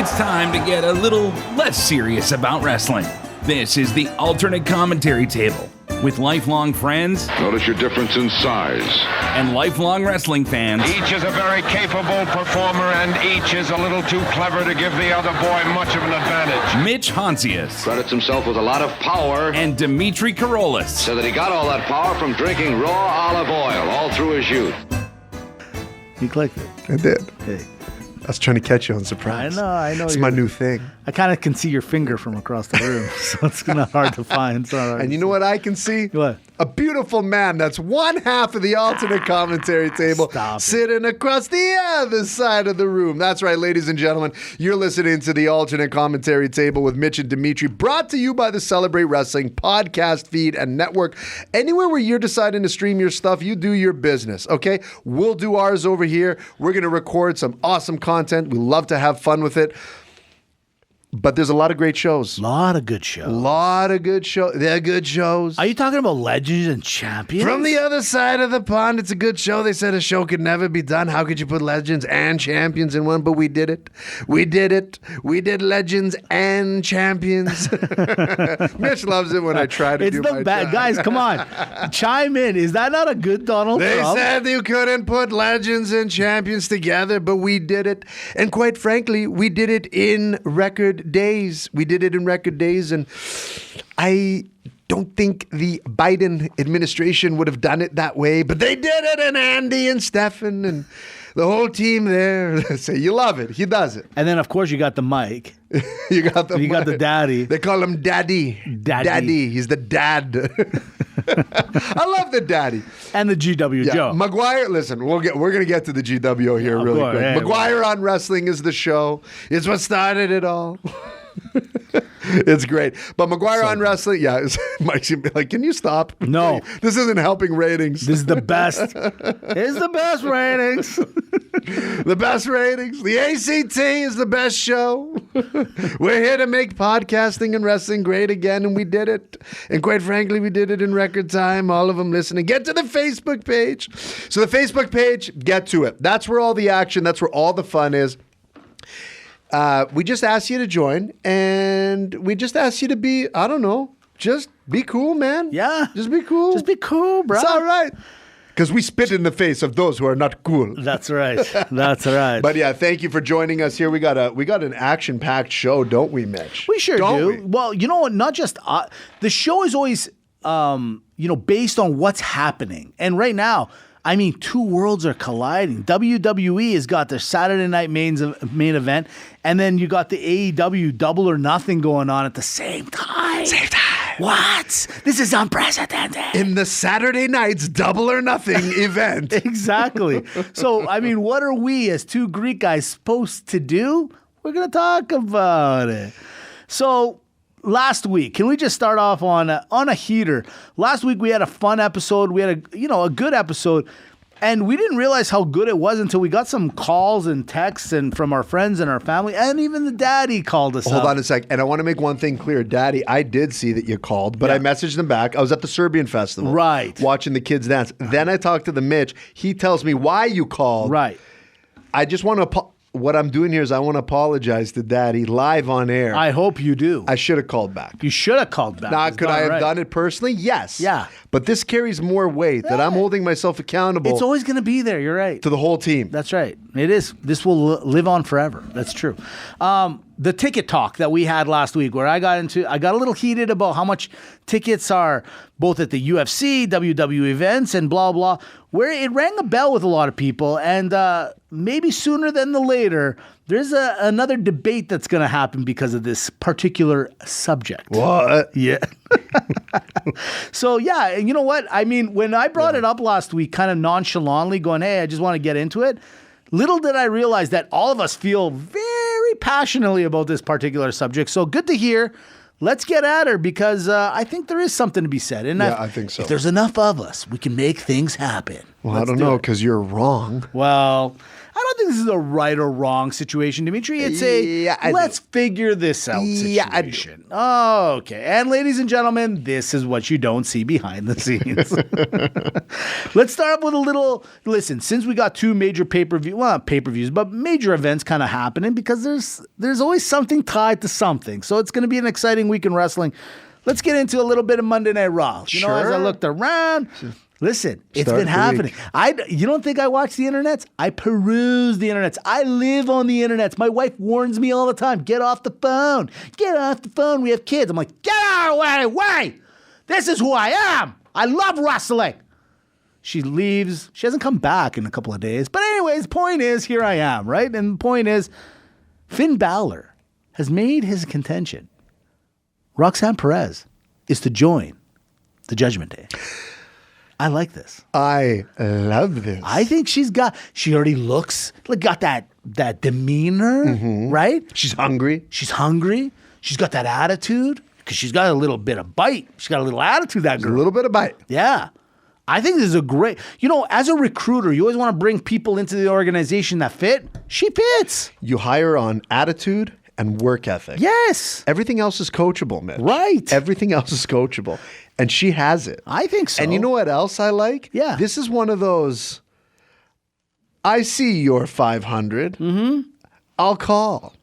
It's time to get a little less serious about wrestling. This is the Alternate Commentary Table with lifelong friends. Notice your difference in size. And lifelong wrestling fans. Each is a very capable performer, and each is a little too clever to give the other boy much of an advantage. Mitch Hontzias. Credits himself with a lot of power. And Dimitri Korolis. So that he got all that power from drinking raw olive oil all through his youth. You clicked it. I did. Hey. I was trying to catch you on surprise. I know. It's my new thing. I kind of can see your finger from across the room, so it's not hard to find. And you know what I can see? What? A beautiful man that's one half of the alternate commentary table sitting across the other side of the room. That's right, ladies and gentlemen. You're listening to the alternate commentary table with Mitch and Dimitri, brought to you by the Celebrate Wrestling podcast feed and network. Anywhere where you're deciding to stream your stuff, you do your business, okay? We'll do ours over here. We're going to record some awesome content. We love to have fun with it. But there's a lot of great shows. A lot of good shows. They're good shows. Are you talking about legends and champions? From the other side of the pond, it's a good show. They said a show could never be done. How could you put legends and champions in one? But we did it. We did legends and champions. Mitch loves it when I try to do my job. Guys, come on. Chime in. Is that not a good Donald Trump? They said you couldn't put legends and champions together, but we did it. And quite frankly, we did it in record days. And I don't think the Biden administration would have done it that way, but they did it, and Andy and Stefan and the whole team there say, you love it. He does it. And then, of course, you got the mic. You got the daddy. They call him Daddy. He's the dad. I love the daddy. And the GW Joe. McGuire, listen, we're going to get to the GWO here really quick. Yeah, McGuire on Wrestling is the show. It's what started it all. It's great. But McGuire on Wrestling, Mike's like, can you stop? No. This isn't helping ratings. This is the best. It's the best ratings. The best ratings. The ACT is the best show. We're here to make podcasting and wrestling great again, and we did it. And quite frankly, we did it in record time. All of them listening. Get to the Facebook page. So the Facebook page, get to it. That's where all the action, that's where all the fun is. We just asked you to join, and we just asked you to be, I don't know, just be cool, man. Yeah. Just be cool. Just be cool, bro. It's all right. Because we spit in the face of those who are not cool. That's right. That's right. But yeah, thank you for joining us here. We got an action-packed show, don't we, Mitch? We sure do. We? Well, you know what? Not just the show is always, based on what's happening. And right now, I mean, two worlds are colliding. WWE has got their Saturday night main event, and then you got the AEW Double or Nothing going on at the same time. What? This is unprecedented. In the Saturday night's Double or Nothing event. Exactly. So, I mean, what are we as two Greek guys supposed to do? We're going to talk about it. So, last week, can we just start off on a heater? Last week we had a fun episode. We had a good episode, and we didn't realize how good it was until we got some calls and texts and from our friends and our family, and even the daddy called us. Hold on a sec, and I want to make one thing clear, Daddy. I did see that you called, but I messaged him back. I was at the Serbian festival, right, watching the kids dance. Then I talked to the Mitch. He tells me why you called. Right. I just want to. What I'm doing here is I want to apologize to Daddy live on air. I hope you do. I should have called back. You should have called back. Now, could I have done it personally? Yes. Yeah. But this carries more weight that I'm holding myself accountable. It's always going to be there. You're right. To the whole team. That's right. It is. This will live on forever. That's true. The ticket talk that we had last week, where I got a little heated about how much tickets are both at the UFC, WWE events, and blah, blah, where it rang a bell with a lot of people. And maybe sooner than the later, there's another debate that's going to happen because of this particular subject. What? Yeah. So, yeah, you know what? I mean, when I brought it up last week, kind of nonchalantly going, hey, I just want to get into it, little did I realize that all of us feel very passionately about this particular subject. So good to hear. Let's get at her, because I think there is something to be said. And I think so. If there's enough of us, we can make things happen. Well, I don't know, because you're wrong. Well, I don't think this is a right or wrong situation, Dimitri. It's let's figure this out situation. Oh, okay. And ladies and gentlemen, this is what you don't see behind the scenes. Let's start up with a little, listen, since we got two major pay-per-view, well, not pay-per-views, but major events kind of happening because there's always something tied to something. So it's going to be an exciting week in wrestling. Let's get into a little bit of Monday Night Raw. You know, as I looked around, listen, it's been happening. You don't think I watch the internets? I peruse the internets. I live on the internets. My wife warns me all the time, get off the phone. Get off the phone. We have kids. I'm like, get out of the way. This is who I am. I love wrestling. She leaves. She hasn't come back in a couple of days. But anyways, point is, here I am, right? And the point is, Finn Balor has made his contention. Roxanne Perez is to join the Judgment Day. I like this. I love this. I think she already looks, got that demeanor, right? She's hungry. She's hungry. She's got that attitude because she's got a little bit of bite. She's got a little attitude, that girl. A little bit of bite. Yeah. I think this is a great, as a recruiter, you always want to bring people into the organization that fit. She fits. You hire on attitude and work ethic. Yes. Everything else is coachable, Mitch. Right. Everything else is coachable. And she has it. I think so. And you know what else I like? Yeah. This is one of those, I see your 500. I'll call.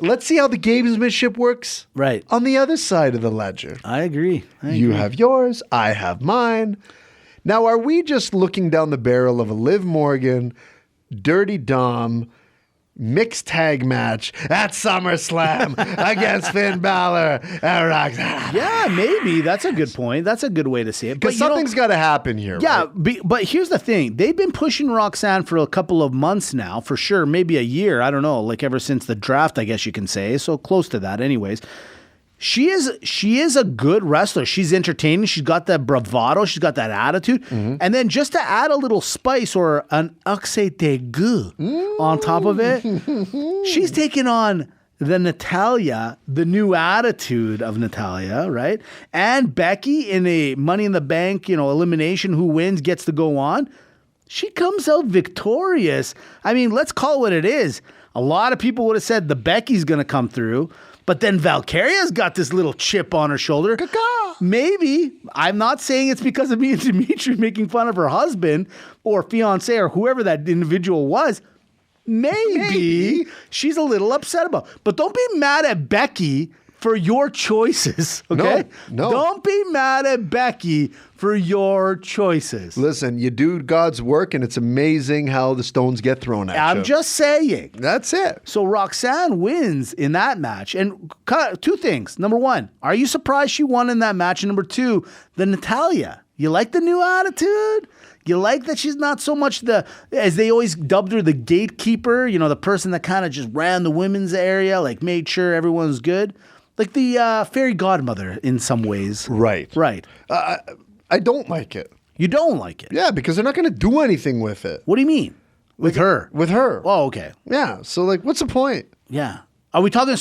Let's see how the gamesmanship works. Right. On the other side of the ledger. I agree. You have yours. I have mine. Now, are we just looking down the barrel of a Liv Morgan, Dirty Dom, mixed tag match at SummerSlam against Finn Balor and Roxanne? Yeah, maybe. That's a good point. That's a good way to see it. Because something's got to happen here. Yeah, right? but here's the thing. They've been pushing Roxanne for a couple of months now, for sure. Maybe a year. I don't know. Ever since the draft, I guess you can say. So close to that anyways. She is a good wrestler. She's entertaining. She's got that bravado. She's got that attitude. And then just to add a little spice or an accent aigu on top of it, she's taking on the Natalya, the new attitude of Natalya, right? And Becky in a Money in the Bank, elimination, who wins gets to go on. She comes out victorious. I mean, let's call it what it is. A lot of people would have said the Becky's going to come through. But then Valkyria's got this little chip on her shoulder. Maybe. I'm not saying it's because of me and Dimitri making fun of her husband or fiance or whoever that individual was. Maybe she's a little upset about it. But don't be mad at Becky for your choices, okay? No. Don't be mad at Becky for your choices. Listen, you do God's work, and it's amazing how the stones get thrown at you. I'm just saying. That's it. So Roxanne wins in that match. And two things. Number one, are you surprised she won in that match? And number two, the Natalya. You like the new attitude? You like that she's not so much as they always dubbed her, the gatekeeper, the person that kind of just ran the women's area, made sure everyone's good. Like the fairy godmother in some ways. Right. I don't like it. You don't like it? Yeah, because they're not going to do anything with it. What do you mean? With her? With her. Oh, okay. Yeah, so what's the point? Yeah. Are you talking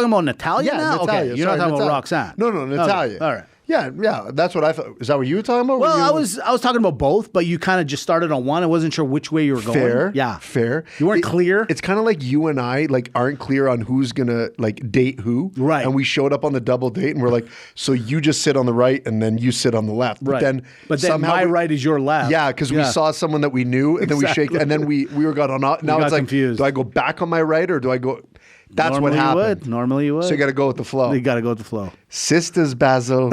about Natalya now? Natalya. Okay, you're not talking about Roxanne. No, Natalya. Okay. All right. Yeah, that's what I thought. Is that what you were talking about? Well, I was talking about both, but you kind of just started on one. I wasn't sure which way you were going. Fair. Yeah. Fair. You weren't clear. It's kind of like you and I aren't clear on who's going to date who. Right. And we showed up on the double date and we're like, so you just sit on the right and then you sit on the left. Right. But then somehow my right is your left. Yeah, because we saw someone that we knew and then we shake and then we got on. Now it's like, confused. Do I go back on my right or do I go? That's Normally what happened. Normally you would. So you got to go with the flow. You got to go with the flow. Sisters, Basil.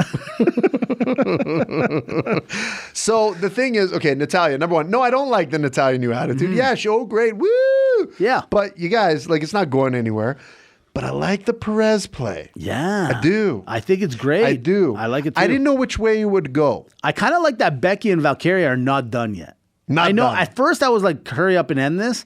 So the thing is, okay, Natalya, number one. No, I don't like the Natalya new attitude. Yeah, great. Woo! Yeah. But you guys, it's not going anywhere. But I like the Perez play. Yeah. I do. I think it's great. I do. I like it too. I didn't know which way you would go. I kind of like that Becky and Valkyria are not done yet. Not I know. done. At first I was like, hurry up and end this.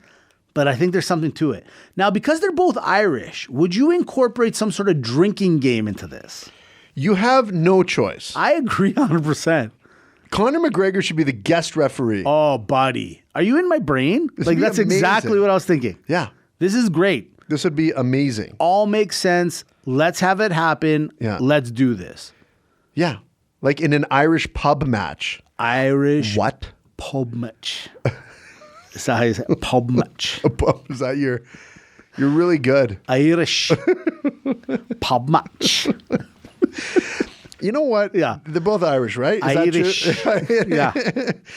But I think there's something to it. Now, because they're both Irish, would you incorporate some sort of drinking game into this? You have no choice. I agree 100%. Conor McGregor should be the guest referee. Oh, buddy. Are you in my brain? This would be That's amazing. exactly what I was thinking. Yeah. This is great. This would be amazing. All makes sense. Let's have it happen. Yeah. Let's do this. Yeah. Like in an Irish pub match. Irish What? pub match. Is that how you say it? Pub match. Is that you're really good. Irish. Pub match. You know what? Yeah. They're both Irish, right? Is Irish. that true? Yeah.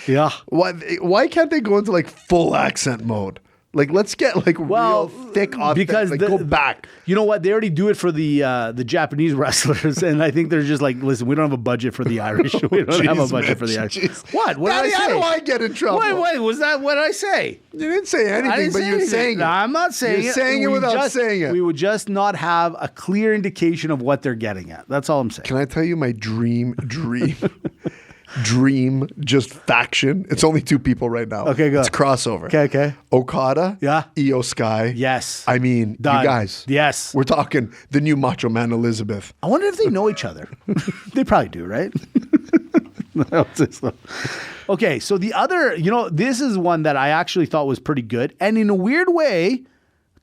Yeah. Why can't they go into like full accent mode? Like, let's get like real thick, authentic, because like go back. You know what? They already do it for the Japanese wrestlers, and I think they're just like, listen, we don't have a budget for the Irish. We don't have a budget for the Irish. Jeez. What? What Daddy, did I say? how do I get in trouble? Wait, was that what I say? You didn't say anything, I didn't but say you're anything. saying it. No, I'm not saying it. You're saying it without saying it. We would just not have a clear indication of what they're getting at. That's all I'm saying. Can I tell you my dream just faction? It's only 2 people right now. Okay, go. It's crossover. Okay. Okada. Yeah. Io Sky. Yes. I mean, Done. you guys. Yes. We're talking the new Macho Man Elizabeth. I wonder if they know each other. They probably do, right? Okay, so the other, this is one that I actually thought was pretty good, and in a weird way,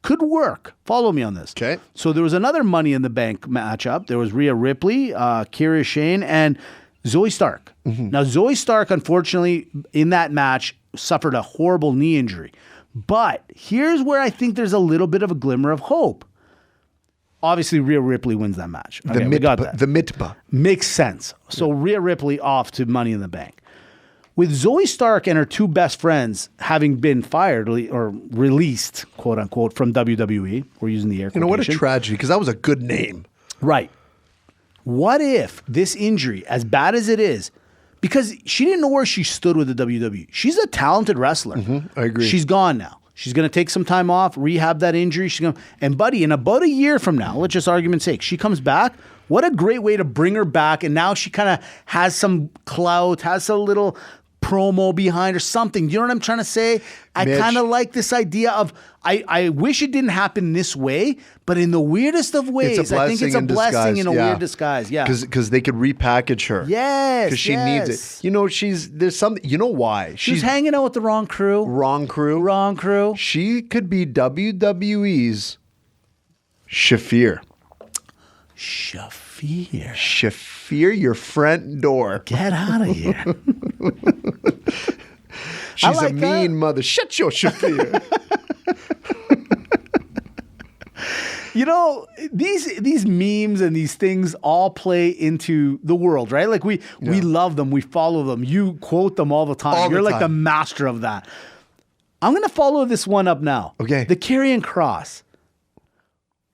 could work. Follow me on this. Okay. So there was another Money in the Bank matchup. There was Rhea Ripley, Kyria Shane, and Zoe Stark. Mm-hmm. Now, Zoe Stark, unfortunately, in that match, suffered a horrible knee injury. But here's where I think there's a little bit of a glimmer of hope. Obviously, Rhea Ripley wins that match. Okay, we got that. The mitba. Makes sense. So Rhea Ripley off to Money in the Bank. With Zoe Stark and her 2 best friends having been fired or released, quote unquote, from WWE, we're using the air quotation. What a tragedy, because that was a good name. Right. What if this injury, as bad as it is, because she didn't know where she stood with the WWE. She's a talented wrestler. I agree. She's gone now. She's going to take some time off, rehab that injury. And buddy, in about a year from now, let's just argument's sake, she comes back. What a great way to bring her back. And now she kind of has some clout, has a little promo behind or something. You know what I'm trying to say? I kind of like this idea of, I wish it didn't happen this way, but in the weirdest of ways, I think it's a blessing in a weird disguise. Yeah. Because they could repackage her. Yes. Because she needs it. There's something, you know why? She's hanging out with the wrong crew. Wrong crew. Wrong crew. She could be WWE's Shafir. Shafir, your front door. Get out of here. She's like a mean mother. Shut your Shafir. These memes and these things all play into the world, right? Like we love them, we follow them. You quote them all the time. You're like the master of that. I'm going to follow this one up now. Okay. The Karrion Kross.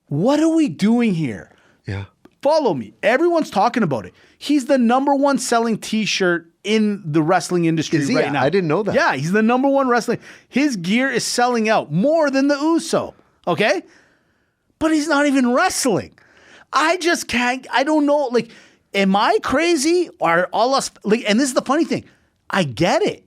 What are we doing here? Yeah. Follow me. Everyone's talking about it. He's the #1 selling T-shirt in the wrestling industry right now. I didn't know that. Yeah, he's the #1 wrestling. His gear is selling out more than the Uso. Okay? But he's not even wrestling. I just can't. I don't know. Like, am I crazy? Or all us? Like, and this is the funny thing. I get it.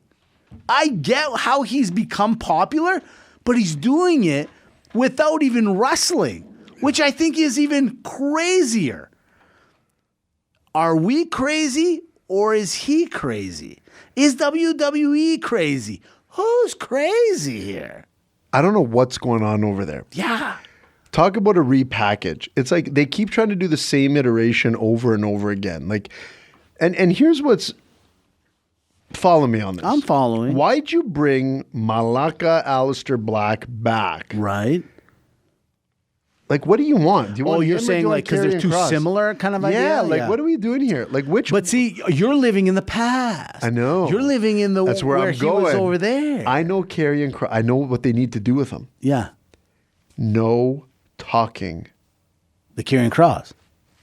I get how he's become popular, but he's doing it without even wrestling, which I think is even crazier. Are we crazy or is he crazy? Is WWE crazy? Who's crazy here? I don't know what's going on over there. Yeah. Talk about a repackage. It's like they keep trying to do the same iteration over and over again. Like, and here's what's. Follow me on this. I'm following. Why'd you bring Malaka Aleister Black back? Right. Like, what do you want? Do you want you're him or do saying you want like because they're Karrion too Kross? similar kind of idea? Yeah, like what are we doing here? Like which? But see, you're living in the past. I know. You're living in the That's where I'm he going. was over there. I know Karrion Kross. I know what they need to do with him. Yeah. No talking. The Karrion Kross.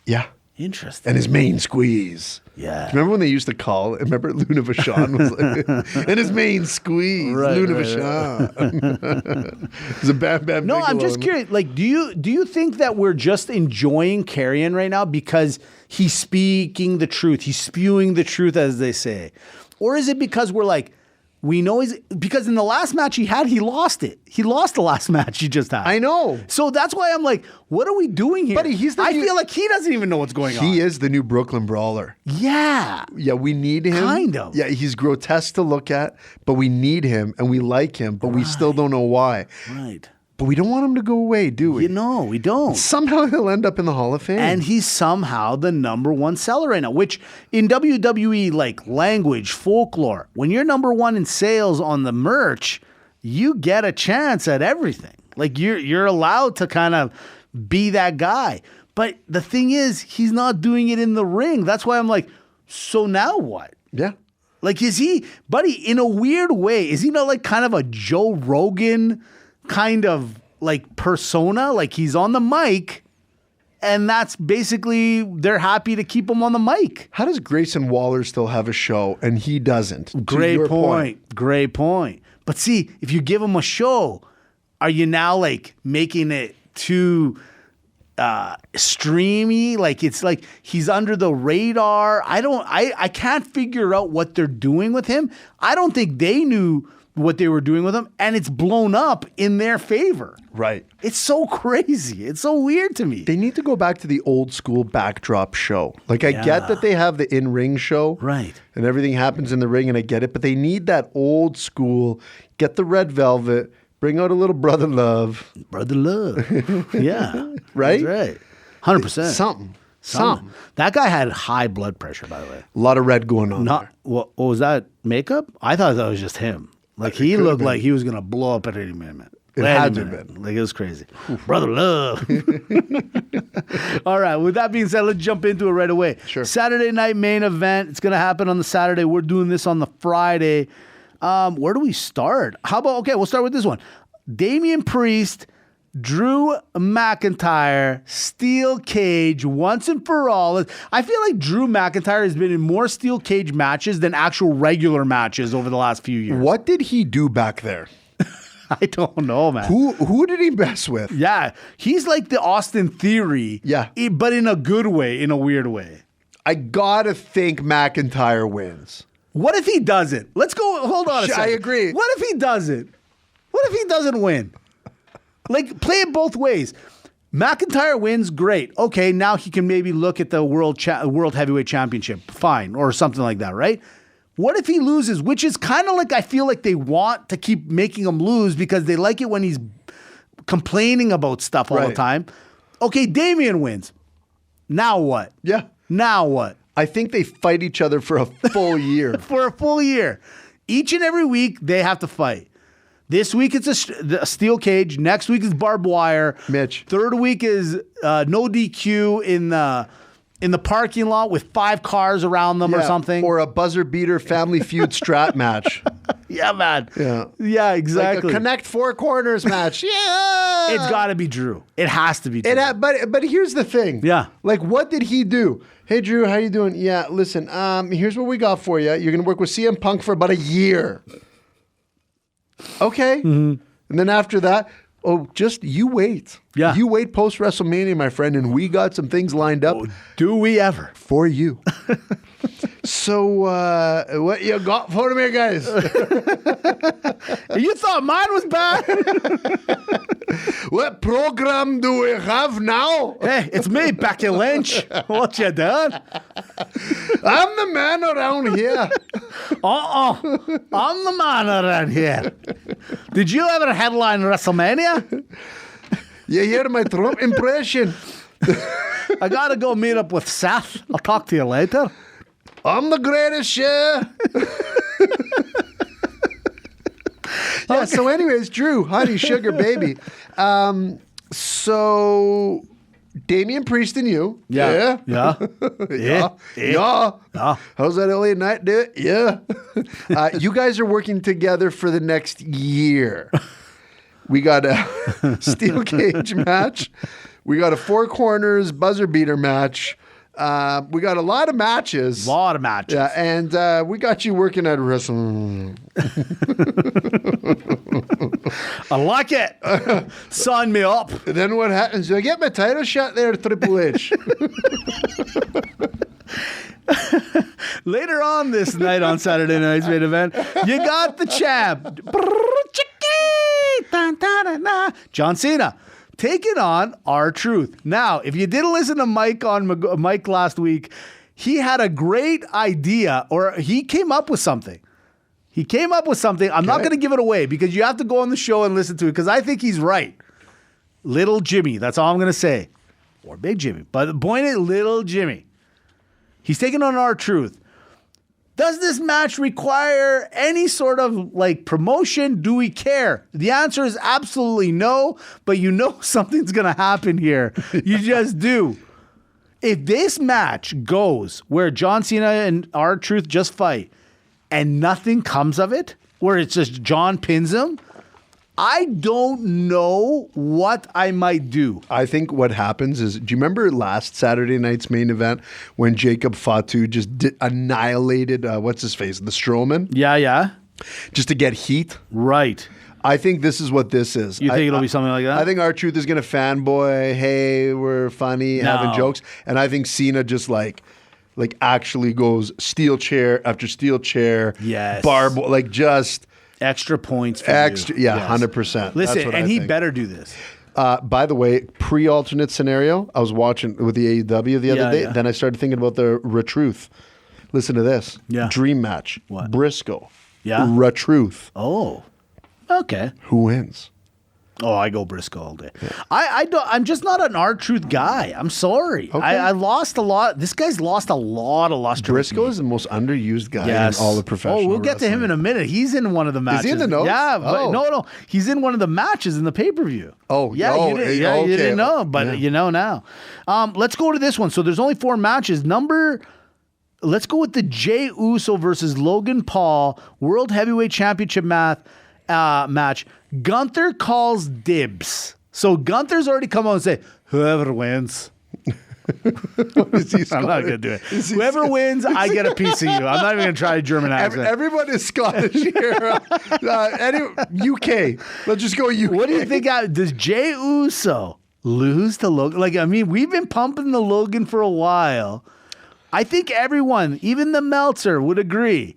Yeah. Interesting. And his main squeeze. Yeah. Remember when they used to call? Remember Luna Vachon was like, and his main squeeze, Luna Vachon. It's a Bam Bam. No, I'm Bigelow. just curious. Like, do you think that we're just enjoying Karrion right now because he's speaking the truth, he's spewing the truth, as they say, or is it because we're like, we know because in the last match he lost it. He lost the last match he just had. I know. So that's why I'm like, what are we doing here? Buddy, I feel like he doesn't even know what's going on. He is the new Brooklyn Brawler. Yeah. Yeah, we need him. Kind of. Yeah, he's grotesque to look at, but we need him and we like him, but we still don't know why. Right. But we don't want him to go away, do we? We don't. Somehow he'll end up in the Hall of Fame. And he's somehow the #1 seller right now, which in WWE, like language, folklore, when you're #1 in sales on the merch, you get a chance at everything. Like you're allowed to kind of be that guy. But the thing is, he's not doing it in the ring. That's why I'm like, so now what? Yeah. Like, is he, buddy, in a weird way, is he not like kind of a Joe Rogan kind of like persona? Like he's on the mic and that's basically, they're happy to keep him on the mic. How does Grayson Waller still have a show and he doesn't? Great point. Great point. But see, if you give him a show, are you now like making it too streamy? Like it's like he's under the radar. I can't figure out what they're doing with him. I don't think they knew what they were doing with him, and it's blown up in their favor. Right. It's so crazy. It's so weird to me. They need to go back to the old school backdrop show. Like I get that they have the in-ring show. Right. And everything happens in the ring, and I get it, but they need that old school, get the red velvet, bring out a little brother love. Brother love. Yeah. Right? That's right. 100%. Something. That guy had high blood pressure, by the way. A lot of red going on there. What was that, makeup? I thought that was just him. Like he looked like he was going to blow up at any minute. It had to have been. Like it was crazy. Brother love. All right. With that being said, let's jump into it right away. Sure. Saturday night main event. It's going to happen on the Saturday. We're doing this on the Friday. Where do we start? How about, okay, we'll start with this one. Damian Priest, Drew McIntyre, steel cage once and for all. I feel like Drew McIntyre has been in more steel cage matches than actual regular matches over the last few years. What did he do back there? I don't know, man. Who did he mess with? Yeah, he's like the Austin Theory. Yeah. But in a good way, in a weird way. I gotta think McIntyre wins. What if he doesn't? Let's go. Hold on a second. I agree. What if he doesn't? What if he doesn't win? Like, play it both ways. McIntyre wins, great. Okay, now he can maybe look at the World Heavyweight Championship. Fine, or something like that, right? What if he loses? Which is kind of like, I feel like they want to keep making him lose because they like it when he's complaining about stuff all the time. Okay, Damian wins. Now what? Yeah. Now what? I think they fight each other for a full year. For a full year. Each and every week, they have to fight. This week, it's a steel cage. Next week is barbed wire. Mitch. Third week is no DQ in the parking lot with 5 cars around them or something. Or a buzzer beater Family Feud strap match. Yeah, man. Yeah. Yeah, exactly. Like a Connect 4 Corners match. Yeah. It's got to be Drew. It has to be Drew. But here's the thing. Yeah. Like, what did he do? Hey, Drew, how you doing? Yeah, listen, here's what we got for you. You're going to work with CM Punk for about a year. Okay. Mm-hmm. And then after that, just you wait. Yeah. You wait post-WrestleMania, my friend, and we got some things lined up. Do we ever? For you. So, what you got for me, guys? You thought mine was bad? What program do we have now? Hey, it's me, Becky Lynch. What you doing? I'm the man around here. I'm the man around here. Did you ever headline WrestleMania? You hear my Trump impression? I got to go meet up with Seth. I'll talk to you later. I'm the greatest, yeah. Yeah, so anyways, Drew, honey, sugar, baby. So Damian Priest and you. Yeah. Yeah. How's that LA night, dude? Yeah. You guys are working together for the next year. We got a steel cage match. We got a 4 corners buzzer beater match. We got a lot of matches. Yeah, and we got you working at wrestling. I like it. Sign me up. And then what happens? Do I get my title shot there, Triple H? Later on this night on Saturday night's main event, you got the champ, John Cena, taking on R-Truth. Now, if you didn't listen to Mike last week, he had a great idea, or he came up with something. I'm not going to give it away because you have to go on the show and listen to it because I think he's right. Little Jimmy, that's all I'm going to say. Or Big Jimmy. But the point is, Little Jimmy. He's taking on R-Truth. Does this match require any sort of like promotion? Do we care? The answer is absolutely no, but you know something's going to happen here. You just do. If this match goes where John Cena and R-Truth just fight and nothing comes of it, where it's just John pins him, I don't know what I might do. I think what happens is, do you remember last Saturday night's main event when Jacob Fatu just annihilated, what's his face, the Strowman? Yeah. Just to get heat? Right. I think this is what this is. You think it'll be something like that? I think R-Truth is going to fanboy, hey, we're funny, having jokes. And I think Cena just like actually goes steel chair after steel chair. Yes. Like just... Extra points for you. Yeah, yes. 100%. Listen, and he better do this. By the way, pre-alternate scenario, I was watching with the AEW the other day. Yeah. Then I started thinking about the R-Truth. Listen to this. Yeah. Dream match. What? Briscoe. Yeah. R-Truth. Oh, okay. Who wins? Oh, I go Briscoe all day. Yeah. I'm just not an R-Truth guy. I'm sorry. Okay. I lost a lot. This guy's lost a lot of luster. Briscoe is the most underused guy in all of professional we'll get to him in a minute. He's in one of the matches. Is he in the notes? Yeah, but no. He's in one of the matches in the pay-per-view. Oh, yeah. Oh, you didn't, okay. You didn't know, but you know now. Let's go to this one. So there's only 4 matches. Let's go with the Jey Uso versus Logan Paul World Heavyweight Championship match. Gunther calls dibs. So Gunther's already come out and say, whoever wins. I'm not going to do it. Whoever wins, I get a piece of you. I'm not even going to try a German accent. Everyone is Scottish here. UK. Let's just go UK. What do you think? Does Jey Uso lose to Logan? Like, I mean, we've been pumping the Logan for a while. I think everyone, even the Meltzer, would agree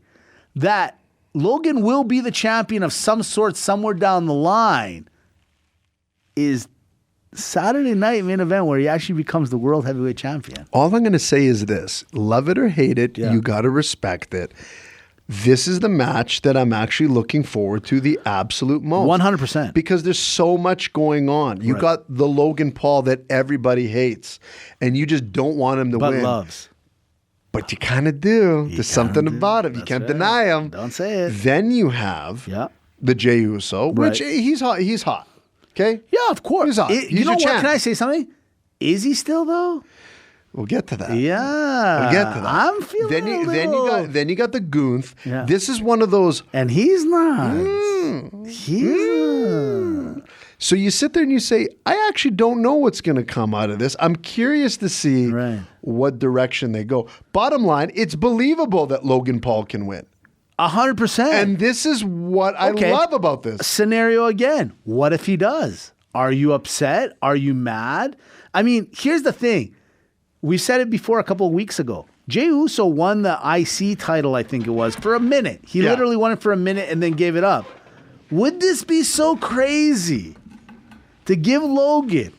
that Logan will be the champion of some sort somewhere down the line. Is Saturday night main event where he actually becomes the world heavyweight champion. All I'm going to say is this. Love it or hate it, you got to respect it. This is the match that I'm actually looking forward to the absolute most. 100%. Because there's so much going on. You got the Logan Paul that everybody hates, and you just don't want him to win. But loves. But you kind of do. There's something about him. You can't deny him. Don't say it. Then you have the Jey Uso, which he's hot. He's hot. Okay? Yeah, of course. He's hot. You know what? Can I say something? Is he still, though? We'll get to that. Yeah. We'll get to that. I'm feeling Then you got the Gunther. Yeah. This is one of those. And he's not. So you sit there and you say, I actually don't know what's going to come out of this. I'm curious to see what direction they go. Bottom line, it's believable that Logan Paul can win. 100%. And this is what I love about this. Scenario again. What if he does? Are you upset? Are you mad? I mean, here's the thing. We said it before a couple of weeks ago. Jey Uso won the IC title, I think it was, for a minute. He literally won it for a minute and then gave it up. Would this be so crazy to give Logan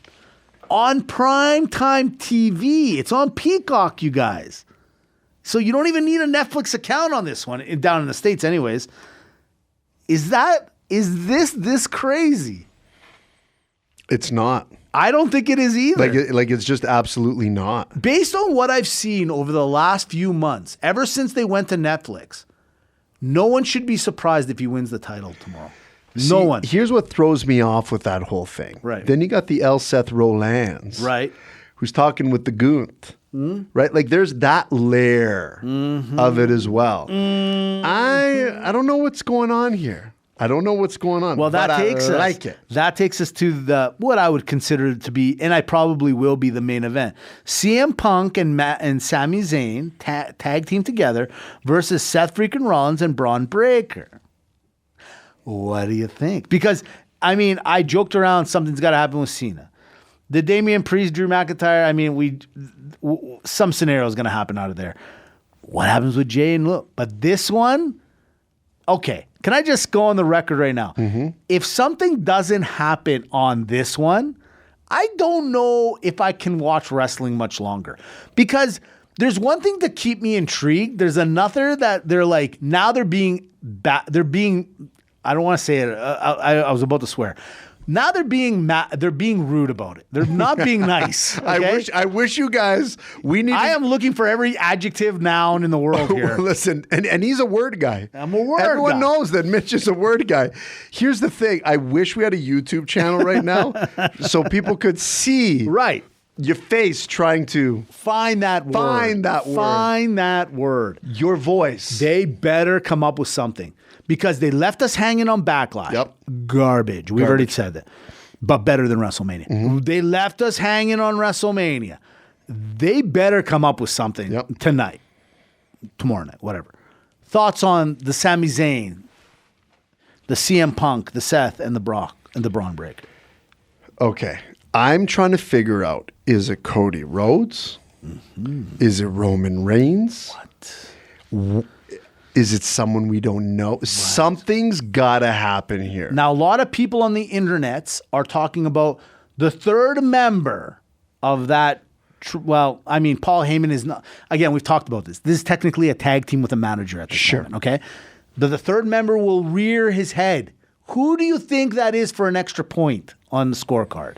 on primetime TV? It's on Peacock, you guys. So you don't even need a Netflix account on this one, down in the States anyways. Is this crazy? It's not. I don't think it is either. Like it's just absolutely not. Based on what I've seen over the last few months, ever since they went to Netflix, no one should be surprised if he wins the title tomorrow. No one. Here's what throws me off with that whole thing. Right. Then you got the El Seth Rollins. Right. Who's talking with the Gunther. Right? Like there's that layer of it as well. I don't know what's going on here. I don't know what's going on. Well, that takes us to the what I would consider to be, and I probably will be, the main event. CM Punk and Sami Zayn tag team together versus Seth freaking Rollins and Braun Breaker. What do you think? Because, I mean, I joked around something's got to happen with Cena. The Damian Priest, Drew McIntyre, I mean, some scenario is going to happen out of there. What happens with Jay and Luke? But this one, okay. Can I just go on the record right now? If something doesn't happen on this one, I don't know if I can watch wrestling much longer. Because there's one thing to keep me intrigued. There's another that they're like, now they're being, I don't want to say it. I was about to swear. Now they're being rude about it. They're not being nice. Okay? I wish you guys. I am looking for every adjective, noun in the world here. Listen, and he's a word guy. I'm a word guy. Everyone knows that Mitch is a word guy. Here's the thing. I wish we had a YouTube channel right now so people could see your face trying to find that word. Find that word. Your voice. They better come up with something because they left us hanging on Backlash. Yep. Garbage. We've already said that. But better than WrestleMania. Mm-hmm. They left us hanging on WrestleMania. They better come up with something tonight, tomorrow night, whatever. Thoughts on the Sami Zayn, the CM Punk, the Seth, and the Brock and the Braun Breaker? Okay. I'm trying to figure out, is it Cody Rhodes? Mm-hmm. Is it Roman Reigns? What? Is it someone we don't know? What? Something's got to happen here. Now, a lot of people on the internets are talking about the third member of that. Paul Heyman is not. Again, we've talked about this. This is technically a tag team with a manager at this moment, okay? The third member will rear his head. Who do you think that is for an extra point on the scorecard?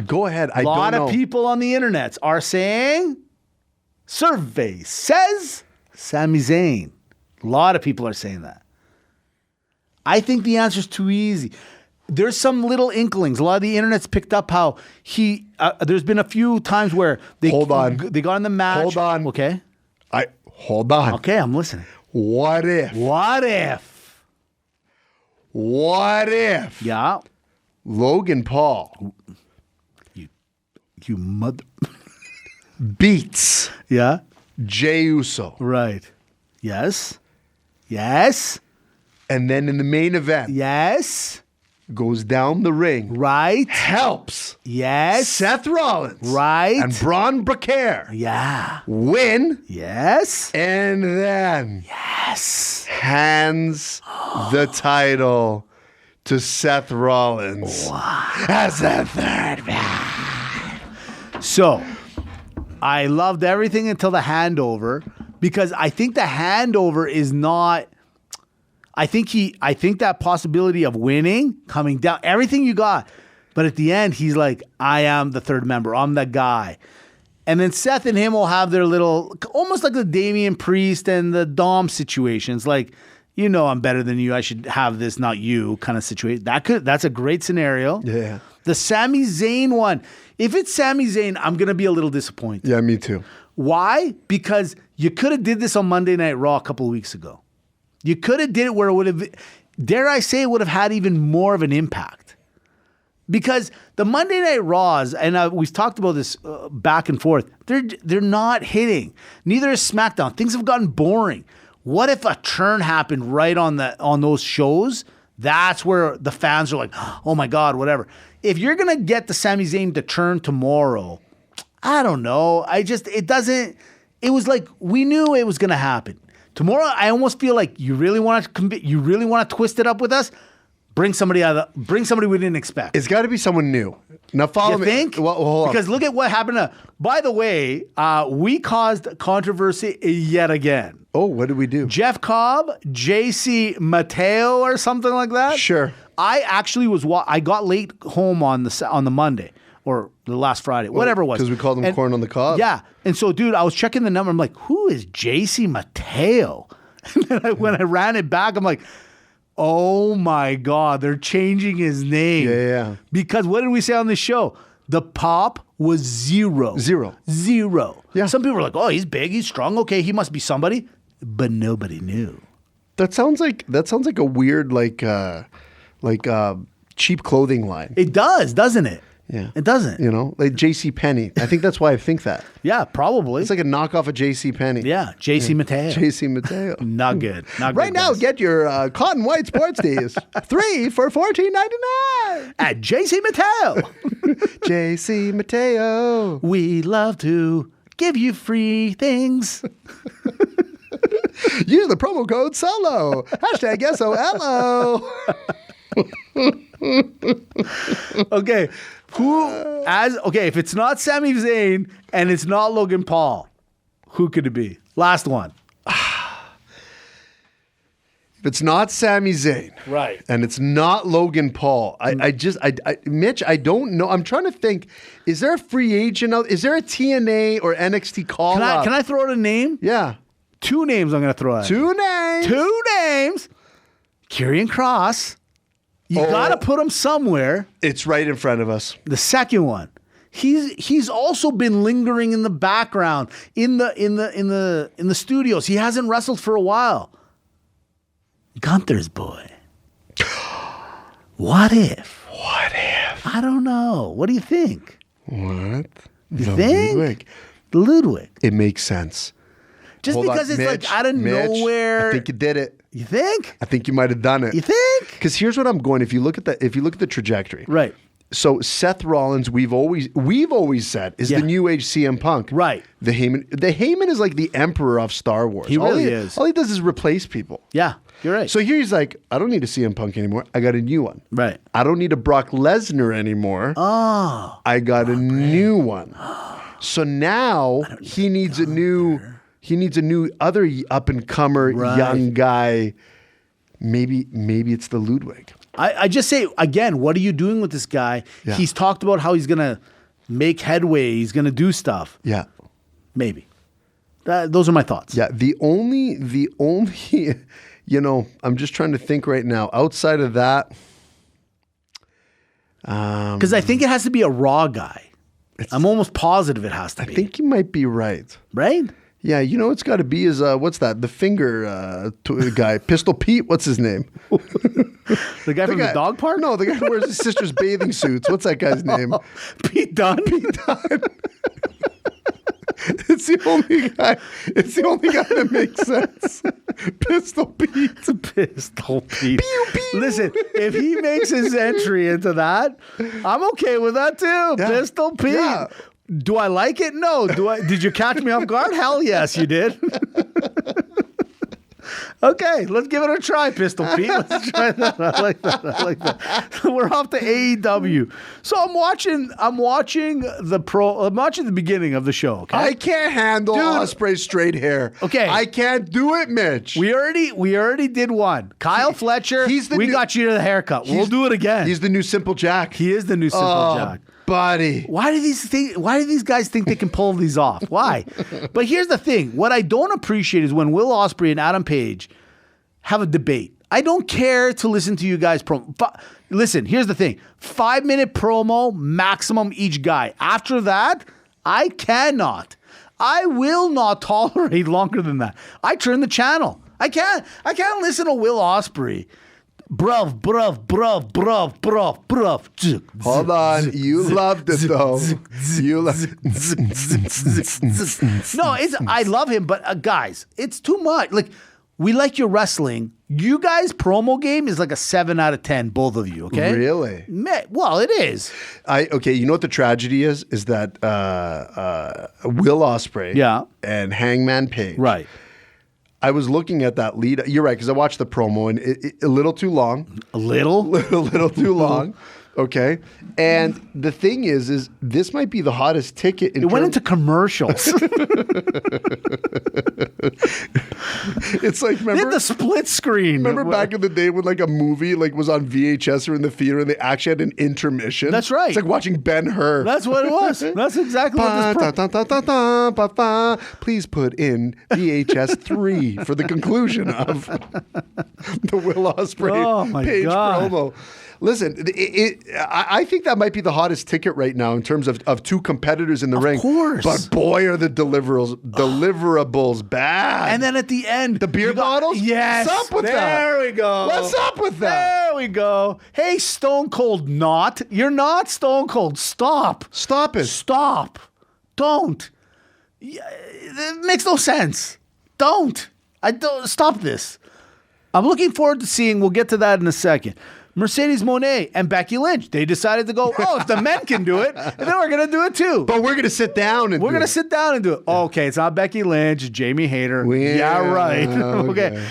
Go ahead. A lot of people on the internet are saying, survey says Sami Zayn. A lot of people are saying that. I think the answer is too easy. There's some little inklings. A lot of the internet's picked up how there's been a few times where they got in the match. Hold on. Okay. Hold on. Okay, I'm listening. What if? Yeah. Logan Paul. You mother. Beats. Yeah. Jey Uso. Right. Yes. And then in the main event. Yes. Goes down the ring. Right. Helps. Yes. Seth Rollins. Right. And Braun Breaker. Yeah. Win. Yes. And then. Yes. Hands the title to Seth Rollins. As the third man. So, I loved everything until the handover because I think the handover is not. I think that possibility of winning, coming down, everything you got. But at the end, he's like, I am the third member. I'm the guy. And then Seth and him will have their little, almost like the Damian Priest and the Dom situations. Like, I'm better than you. I should have this, not you kind of situation. That's a great scenario. Yeah. The Sami Zayn one. If it's Sami Zayn, I'm going to be a little disappointed. Yeah, me too. Why? Because you could have did this on Monday Night Raw a couple of weeks ago. You could have did it where it would have, dare I say, it would have had even more of an impact. Because the Monday Night Raws, and we've talked about this back and forth, they're not hitting. Neither is SmackDown. Things have gotten boring. What if a turn happened right on those shows? That's where the fans are like, oh my God, whatever. If you're going to get the Sami Zayn to turn tomorrow, I don't know. It was like we knew it was going to happen. Tomorrow, I almost feel like you really want to twist it up with us. Bring somebody we didn't expect. It's got to be someone new. Now follow me. You think? Well, hold on. Because look at what happened. By the way, we caused controversy yet again. Oh, what did we do? Jeff Cobb, JC Mateo, or something like that. Sure. I actually I got late home on the Monday. Or the last Friday, whatever it was. Because we called him corn on the cob. Yeah. And so, dude, I was checking the number. I'm like, who is JC Mateo? And then when I ran it back, I'm like, oh my God, they're changing his name. Yeah. Because what did we say on the show? The pop was zero. Yeah. Some people were like, oh, he's big, he's strong. Okay, he must be somebody. But nobody knew. That sounds like a weird, cheap clothing line. It does, doesn't it? Yeah. It doesn't. Like J.C. Penney. I think that's why I think that. Yeah, probably. It's like a knockoff of J.C. Penney. Yeah, J.C. Mateo. J.C. Mateo. Not good. Right now, get your cotton white sports tees. 3 for $14.99 at J.C. Mateo. J.C. Mateo. We love to give you free things. Use the promo code SOLO. Hashtag SOLO. Okay. If it's not Sami Zayn and it's not Logan Paul, who could it be? Last one. if it's not Sami Zayn, Right. and it's not Logan Paul, Mitch, I don't know. I'm trying to think. Is there a free agent out? Is there a TNA or NXT call up? Can I throw out a name? Yeah. 2 names I'm going to throw out. 2 names. 2 names. Karrion Kross. You got to put him somewhere. It's right in front of us. The second one. He's also been lingering in the background in the studios. He hasn't wrestled for a while. Gunther's boy. What if? I don't know. What do you think? What? You think? Ludwig. It makes sense. Just Hold because on, it's Mitch, like out of nowhere. I think you did it. You think? I think you might have done it. You think? Because here's what I'm going. If you look at the trajectory, Right. So Seth Rollins, we've always said is the new age CM Punk. Right. The Heyman is like the emperor of Star Wars. He really is. All he does is replace people. Yeah, you're right. So here he's like, I don't need a CM Punk anymore. I got a new one. Right. I don't need a Brock Lesnar anymore. Oh. I got a new one. So now he needs a new other up and comer young guy. Maybe it's the Ludwig. I just say, again, what are you doing with this guy? Yeah. He's talked about how he's going to make headway. He's going to do stuff. Yeah. Maybe. Those are my thoughts. Yeah. The only, I'm just trying to think right now. Outside of that. Because I think it has to be a Raw guy. I'm almost positive it has to be. I think you might be right. Right? Yeah, it's got to be his, what's that? The finger guy. Pistol Pete, what's his name? The guy from the dog park? No, the guy who wears his sister's bathing suits. What's that guy's name? Pete Dunne? It's the only guy that makes sense. Pistol Pete. Pistol Pete. Pew, pew. Listen, if he makes his entry into that, I'm okay with that too. Yeah. Pistol Pete. Yeah. Do I like it? No. Did you catch me off guard? Hell yes, you did. Okay, let's give it a try, Pistol Pete. Let's try that. I like that. We're off to AEW. So I'm watching the beginning of the show. Okay, I can't handle Ospreay's straight hair. Okay, I can't do it, Mitch. We already did one. Kyle Fletcher. We got you the haircut. We'll do it again. He's the new Simple Jack. He is the new Simple Jack. Buddy. Why do these guys think they can pull these off? Why? But here's the thing. What I don't appreciate is when Will Ospreay and Adam Page have a debate. I don't care to listen to you guys. Listen, here's the thing. 5-minute promo maximum each guy. After that, I will not tolerate longer than that. I turn the channel. I can't listen to Will Ospreay. Bruv. Hold on. You loved it, though. I love him, but guys, it's too much. Like, we like your wrestling. You guys' promo game is like a 7 out of 10, both of you, okay? Really? Well, it is. Okay, you know what the tragedy is? Is that Will Ospreay and Hangman Page. Right. I was looking at that lead. You're right, because I watched the promo and a little too long. A little? A little too long. Okay. And the thing is this might be the hottest ticket. It went into commercials. It's like, remember? They had the split screen. Remember back in the day when like a movie like was on VHS or in the theater and they actually had an intermission? That's right. It's like watching Ben-Hur. That's what it was. That's exactly what this Please put in VHS 3 for the conclusion of the Will Ospreay Page promo. Listen, I think that might be the hottest ticket right now in terms of two competitors in the ring. Of course. But boy, are the deliverables bad. And then at the end. The beer bottles? Yes. What's up with that? There we go. What's up with that? There we go. Hey, Stone Cold not. You're not Stone Cold. Stop. Stop it. Stop. Don't. It makes no sense. Don't. Stop this. I'm looking forward to seeing, we'll get to that in a second. Mercedes Moné and Becky Lynch. They decided to go, if the men can do it, then we're going to do it too. But we're going to sit down and sit down and do it. Okay, it's not Becky Lynch, it's Jamie Hayter. Yeah, right. Okay.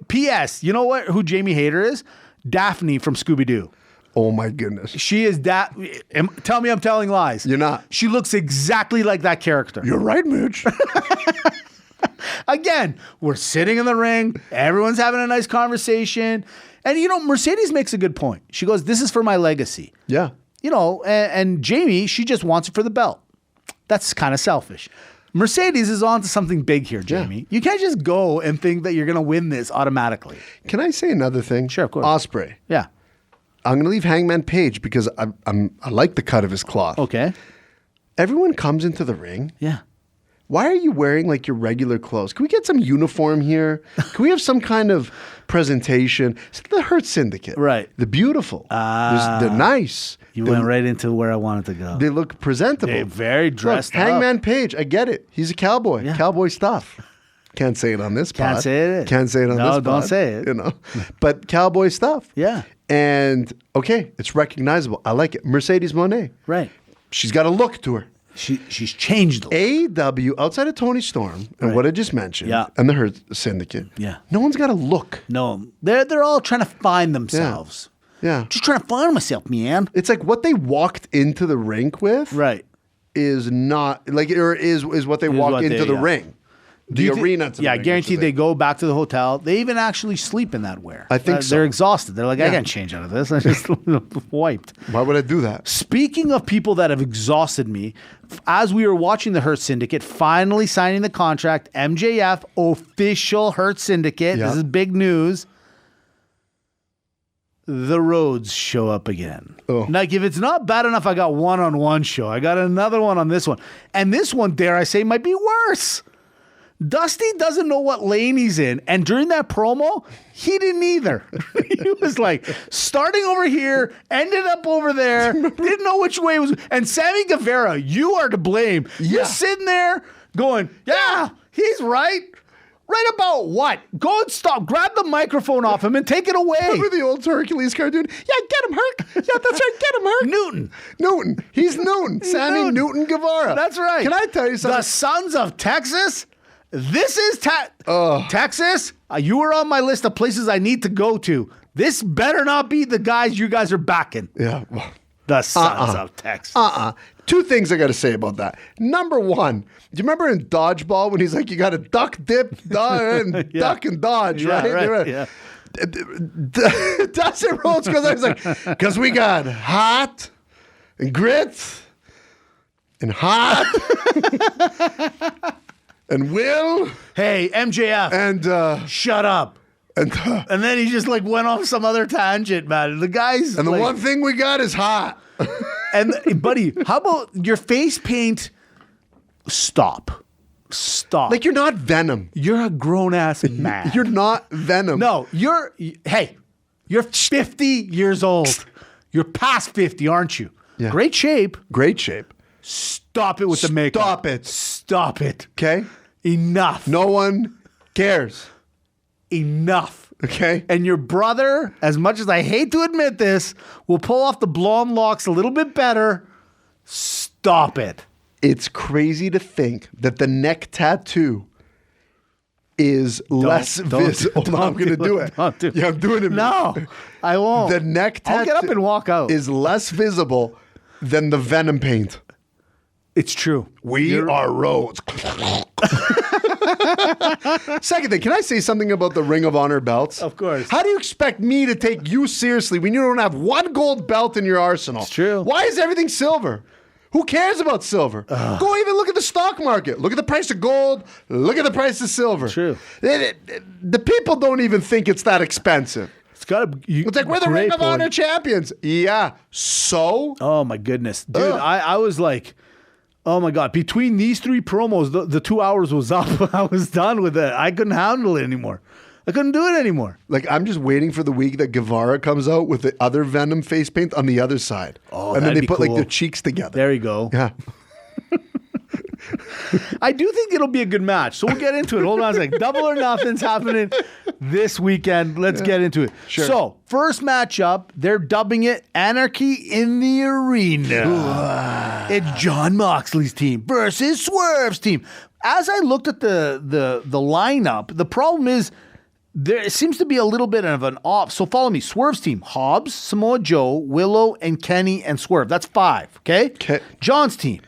P.S. You know who Jamie Hayter is? Daphne from Scooby-Doo. Oh my goodness. She is that. Tell me I'm telling lies. You're not. She looks exactly like that character. You're right, Mitch. Again, we're sitting in the ring. Everyone's having a nice conversation. And, Mercedes makes a good point. She goes, this is for my legacy. Yeah. And Jamie, she just wants it for the belt. That's kind of selfish. Mercedes is on to something big here, Jamie. Yeah. You can't just go and think that you're going to win this automatically. Can I say another thing? Sure, of course. Ospreay. Yeah. I'm going to leave Hangman Page because I like the cut of his cloth. Okay. Everyone comes into the ring. Yeah. Why are you wearing like your regular clothes? Can we get some uniform here? Can we have some kind of presentation? It's the Hurt Syndicate. Right. The beautiful. They're nice. You went right into where I wanted to go. They look presentable. They're very dressed up. Hangman Page, I get it. He's a cowboy. Yeah. Cowboy stuff. Can't say it on this pod. Can't say it. Can't say it on this pod. No, don't say it. But cowboy stuff. Yeah. And, okay, it's recognizable. I like it. Mercedes Moné. Right. She's got a look to her. She's changed. AEW, outside of Tony Storm and what I just mentioned, and the Hurt Syndicate, no one's got a look. No, they're all trying to find themselves. Yeah. Just trying to find myself, man. It's like what they walked into the rink with, is not like, or is what they walk into the ring. The arena. I guarantee they go back to the hotel. They even actually sleep in that wear. I think so. They're exhausted. They're like, I can't change out of this. I just wiped. Why would I do that? Speaking of people that have exhausted me, as we were watching the Hurt Syndicate finally signing the contract, MJF, official Hurt Syndicate. This is big news. The Rhodes show up again. Like, if it's not bad enough, I got one-on-one show. I got another one on this one. And this one, dare I say, might be worse. Dusty doesn't know what lane he's in. And during that promo, he didn't either. He was like, starting over here, ended up over there, didn't know which way it was. And Sammy Guevara, you are to blame. You're sitting there going, yeah, he's right. Right about what? Go and stop. Grab the microphone off him and take it away. Remember the old Hercules cartoon? Yeah, get him, Herc. Yeah, that's right. Get him, Herc. Newton. He's Newton. Sammy Newton Guevara. That's right. Can I tell you something? The Sons of Texas? This is Texas. You were on my list of places I need to go to. This better not be the guys you guys are backing. Yeah. Well, the Sons of Texas. Two things I got to say about that. Number one, do you remember in Dodgeball when he's like, you got to duck, dip, and duck and dodge, right? Right. Yeah. Dusty Rhodes goes out, he's like, because we got hot and grit and hot and Will. Hey, MJF. And shut up. And then he just like went off some other tangent, man. The guys. And the one thing we got is hot. And buddy, how about your face paint? Stop. Like you're not Venom. You're a grown ass man. You're not Venom. No, you're 50 years old. You're past 50, aren't you? Yeah. Great shape. Stop it with the makeup. Stop it. Okay? Enough. No one cares. Enough. Okay? And your brother, as much as I hate to admit this, will pull off the blonde locks a little bit better. Stop it. It's crazy to think that the neck tattoo is less visible. I'm going to do it. Yeah, I'm doing it. No, I won't. The neck tattoo I'll get up and walk out. Is less visible than the Venom paint. It's true. We are Rhodes. Second thing, can I say something about the Ring of Honor belts? Of course. How do you expect me to take you seriously when you don't have one gold belt in your arsenal? It's true. Why is everything silver? Who cares about silver? Go even look at the stock market. Look at the price of gold. Look at the price of silver. True. The people don't even think it's that expensive. It's like, we're the Ring of Honor champions. Yeah. So? Oh, my goodness. Dude, I was like, oh, my God. Between these three promos, the 2 hours was up. I was done with it. I couldn't handle it anymore. I couldn't do it anymore. Like, I'm just waiting for the week that Guevara comes out with the other Venom face paint on the other side. Oh, and then they put cool. like their cheeks together. There you go. Yeah. I do think it'll be a good match. So we'll get into it. Hold on a second. Double or Nothing's happening this weekend. Let's get into it. Sure. So, first matchup, they're dubbing it Anarchy in the Arena. It's John Moxley's team versus Swerve's team. As I looked at the lineup, the problem is there seems to be a little bit of an off. So follow me. Swerve's team, Hobbs, Samoa Joe, Willow, and Kenny and Swerve. That's 5, okay? Okay. John's team,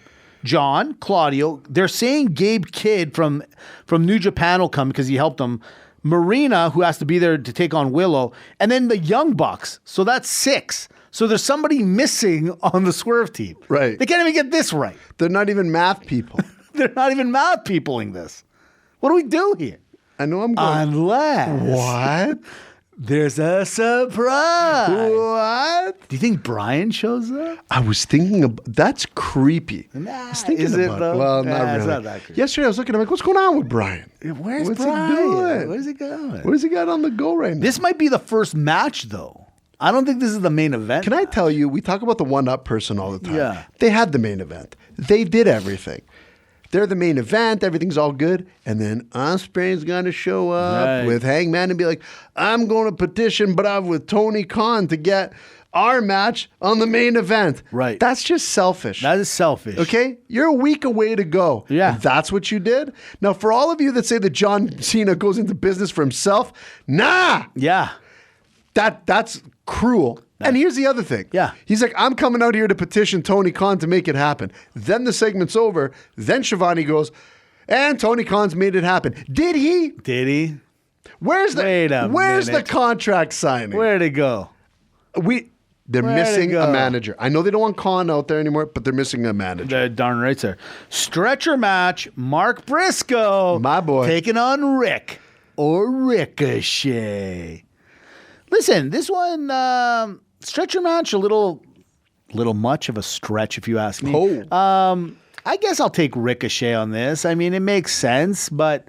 John, Claudio. They're saying Gabe Kidd from New Japan will come because he helped them. Marina, who has to be there to take on Willow, and then the Young Bucks. So that's 6. So there's somebody missing on the Swerve team. Right. They can't even get this right. They're not even math people. They're not even math peopling this. What do we do here? I know I'm going. Unless What? there's a surprise. What? Do you think Brian shows up? I was thinking that's creepy. I was thinking is it about though? Well, Nah, not it's really. not that creepy. Yesterday I was looking, I'm like, what's going on with Brian? Where's What's Brian? he doing? Where's he going? Where's he got on the go right now? This might be the first match, though. I don't think this is the main event. Can I tell you, we talk about the one-up person all the time. Yeah. They had the main event. They did everything. They're the main event. Everything's all good. And then Ospreay's going to show up with Hangman and be like, I'm going to petition Brav with Tony Khan to get our match on the main event. Right. That's just selfish. That is selfish. Okay? You're a week away to go. Yeah. And that's what you did? Now, for all of you that say that John Cena goes into business for himself, nah! Yeah. That's cruel. And here's the other thing. Yeah. He's like, I'm coming out here to petition Tony Khan to make it happen. Then the segment's over. Then Shivani goes, and Tony Khan's made it happen. Did he? Did he? Where's Wait a the minute. contract signing? Where'd it go? They're Where'd missing it a go? manager. I know they don't want Khan out there anymore, but they're missing a manager. The darn right, sir. Stretcher match. Mark Briscoe. My boy. Taking on Rick or Ricochet. Listen, this one, stretcher match, a little much of a stretch, if you ask me. Oh. I guess I'll take Ricochet on this. I mean, it makes sense, but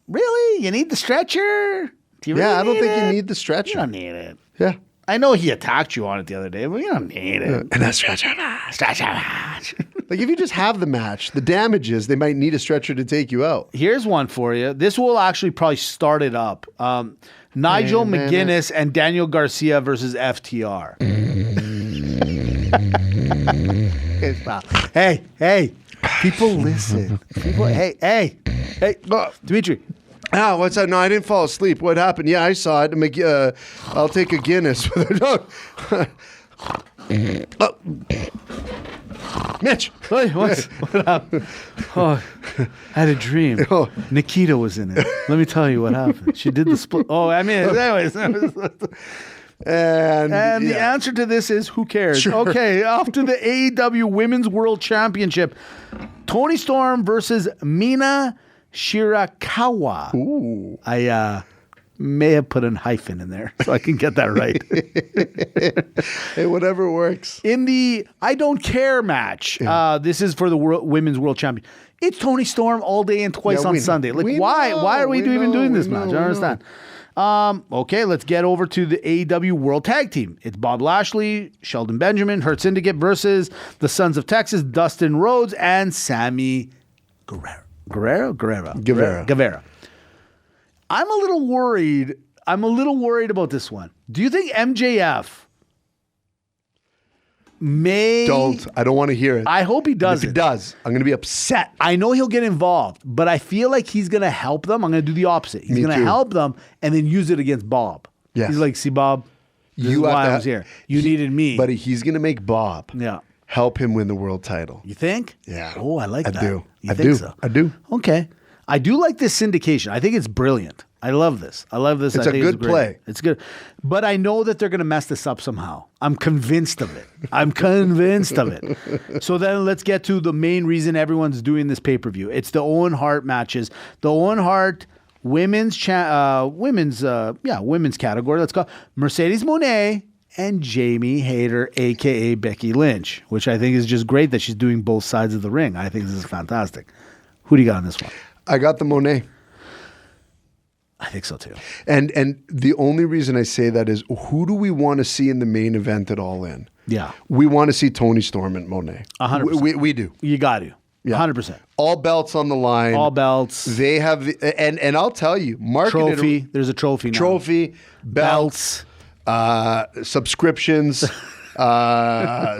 really, you need the stretcher? Do you really I don't need think it? you need the You stretcher. don't need it. Yeah. I know he attacked you on it the other day, but you don't need it. And that stretcher match. Stretcher match. Like, if you just have the match, the damage is they might need a stretcher to take you out. Here's one for you. This will actually probably start it up. Nigel McGuinness and Daniel Garcia versus FTR. Hey, people listen. Hey, Dimitri. Ah, what's that? No, I didn't fall asleep. What happened? Yeah, I saw it. I'll take a Guinness. Mitch. Hey, what happened? Oh, I had a dream. Oh. Nikita was in it. Let me tell you what happened. She did the split. Oh, I mean, anyways. And The answer to this is who cares? Sure. Okay, off to the AEW Women's World Championship. Toni Storm versus Mina Shirakawa. Ooh. I may have put a hyphen in there so I can get that right. Hey, whatever works. In the I Don't Care match, this is for the Women's World Champion. It's Toni Storm all day and twice on we- Sunday. Like, we why? know, Why are we we even know, doing this we match? know, I don't we know. understand. Okay, let's get over to the AEW World Tag Team. It's Bob Lashley, Sheldon Benjamin, Hurt Syndicate versus the Sons of Texas, Dustin Rhodes, and Sammy Guevara. I'm a little worried. About this one. Do you think MJF may... Don't. I don't want to hear it. I hope he If doesn't. he does, I'm going to be upset. I know he'll get involved, but I feel like he's going to help them. I'm going to do the opposite. He's Me going to too. help them and then use it against Bob. Yes. He's like, see, Bob, this is You have why to- I was here. You needed me. But he's going to make Bob Yeah. help him win the world title. You think? Yeah. Oh, I like I that. do. You I think do. so? I do. Okay. I do like this syndication. I think it's brilliant. I love this. It's I a think good great. play. It's good. But I know that they're going to mess this up somehow. I'm convinced of it. So then let's get to the main reason everyone's doing this pay-per-view. It's the Owen Hart matches. The Owen Hart women's category. Let's go. Mercedes Moné and Jamie Hayter, a.k.a. Becky Lynch, which I think is just great that she's doing both sides of the ring. I think this is fantastic. Who do you got on this one? I got the Monet. I think so too. And the only reason I say that is, who do we want to see in the main event at All In? Yeah. We want to see Toni Storm and Monet. 100%. We do. You got to. Yeah. 100%. All belts on the line. All belts. They have the, and I'll tell you, marketed Trophy. There's a trophy now. trophy, belts, subscriptions,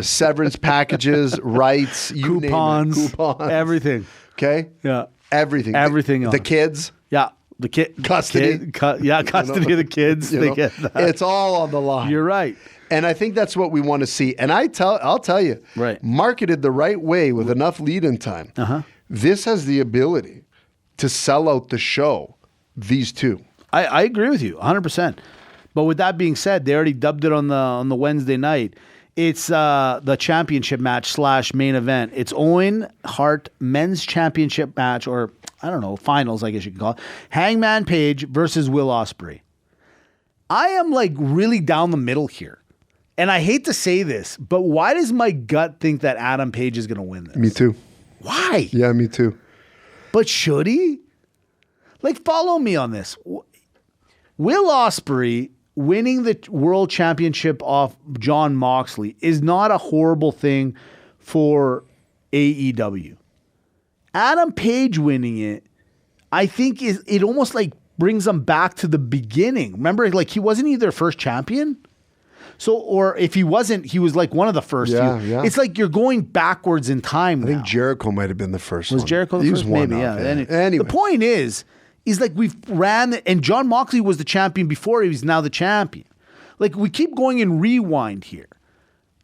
severance packages, rights, you Coupons. name it. Coupons. Everything. Okay? Yeah. Everything. Everything The else. kids. Yeah. The kid. Custody. Custody of the kids. You They know, get that. it's all on the line. You're right. And I think that's what we want to see. And I'll tell you, Right. marketed the right way with enough lead-in time, this has the ability to sell out the show, these two. I agree with you 100%. But with that being said, they already dubbed it on the Wednesday night. It's the championship match / main event. It's Owen Hart men's championship match, or I don't know, finals, I guess you can call it. Hangman Page versus Will Ospreay. I am like really down the middle here. And I hate to say this, but why does my gut think that Adam Page is going to win this? Me too. Why? Yeah, me too. But should he? Like, follow me on this. Will Ospreay winning the world championship off Jon Moxley is not a horrible thing for AEW. Adam Page winning it, I think it almost like brings them back to the beginning. Remember, like he wasn't either first champion? So, or if he wasn't, he was like one of the first. Yeah. It's like you're going backwards in time. I think Jericho might have been the first one. Was Jericho the first? Maybe, yeah. Anyway. The point is like we've ran, and Jon Moxley was the champion before he was now the champion. Like we keep going in rewind here.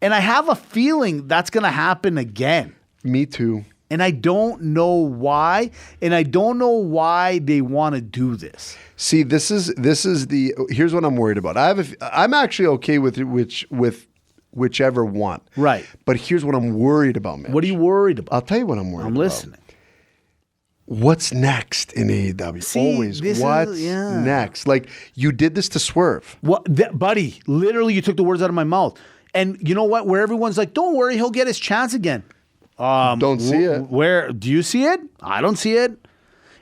And I have a feeling that's going to happen again. Me too. And I don't know why, and I don't know why they want to do this. See, this is here's what I'm worried about. I'm actually okay with whichever one. Right. But here's what I'm worried about, Mitch. What are you worried about? I'll tell you what I'm worried about. I'm listening. What's next in AEW? See, always. What's next? Like, you did this to Swerve. Buddy, literally you took the words out of my mouth. And you know what? Where everyone's like, don't worry, he'll get his chance again. Don't see it. Where do you see it? I don't see it.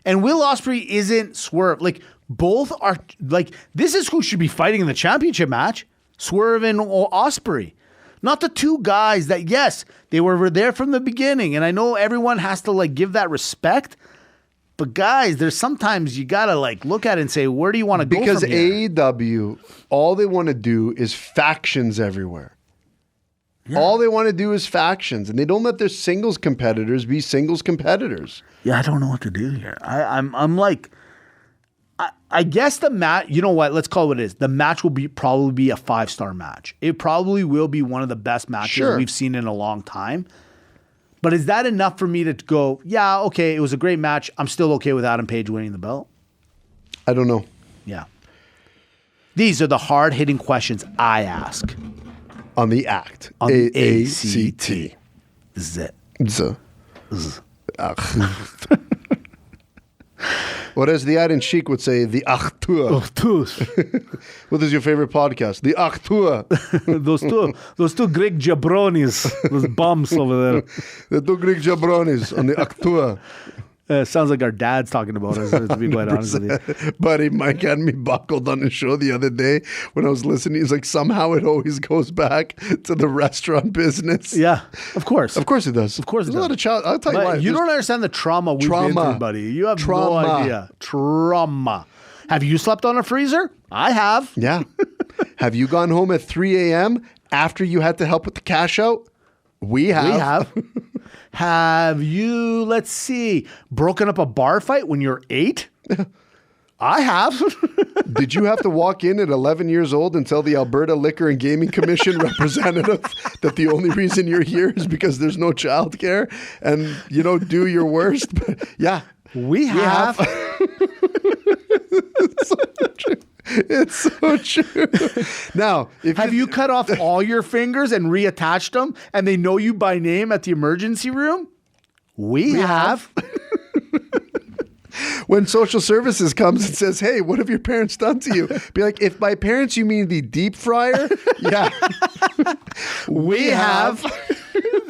And Will Ospreay isn't Swerve. Like, both are, like, this is who should be fighting in the championship match. Swerve and Ospreay. Not the two guys that, yes, they were there from the beginning. And I know everyone has to, like, give that respect. But guys, there's sometimes you got to like look at it and say, where do you want to go from here? Because AEW, all they want to do is factions everywhere. Yeah. All they want to do is factions. And they don't let their singles competitors be singles competitors. Yeah, I don't know what to do here. I'm like, I guess the match, you know what? Let's call it what it is. The match will probably be a 5-star match. It probably will be one of the best matches we've seen in a long time. But is that enough for me to go, yeah, okay, it was a great match. I'm still okay with Adam Page winning the belt? I don't know. Yeah. These are the hard-hitting questions I ask. On the act. On the ACT. This is it. What as the Iron Sheik would say, the Achtur. What is your favorite podcast? The Achtur. those two Greek jabronis, those bums over there. The two Greek jabronis on the Achtur. Sounds like our dad's talking about us, to be quite honest with you. Buddy, Mike had me buckled on his show the other day when I was listening. He's like, somehow it always goes back to the restaurant business. Yeah, of course. Of course it does. Of course it does. A lot of I'll tell you why. You don't understand the trauma we've been through, buddy. You have no idea. Trauma. Have you slept on a freezer? I have. Yeah. Have you gone home at 3 a.m. after you had to help with the cash out? We have. Have you, let's see, broken up a bar fight when you're 8? I have. Did you have to walk in at 11 years old and tell the Alberta Liquor and Gaming Commission representative that the only reason you're here is because there's no childcare and, you know, do your worst? But yeah. We have. It's so true. Now, have you cut off all your fingers and reattached them and they know you by name at the emergency room? We have. When social services comes and says, hey, what have your parents done to you? Be like, if by parents you mean the deep fryer, yeah. we have.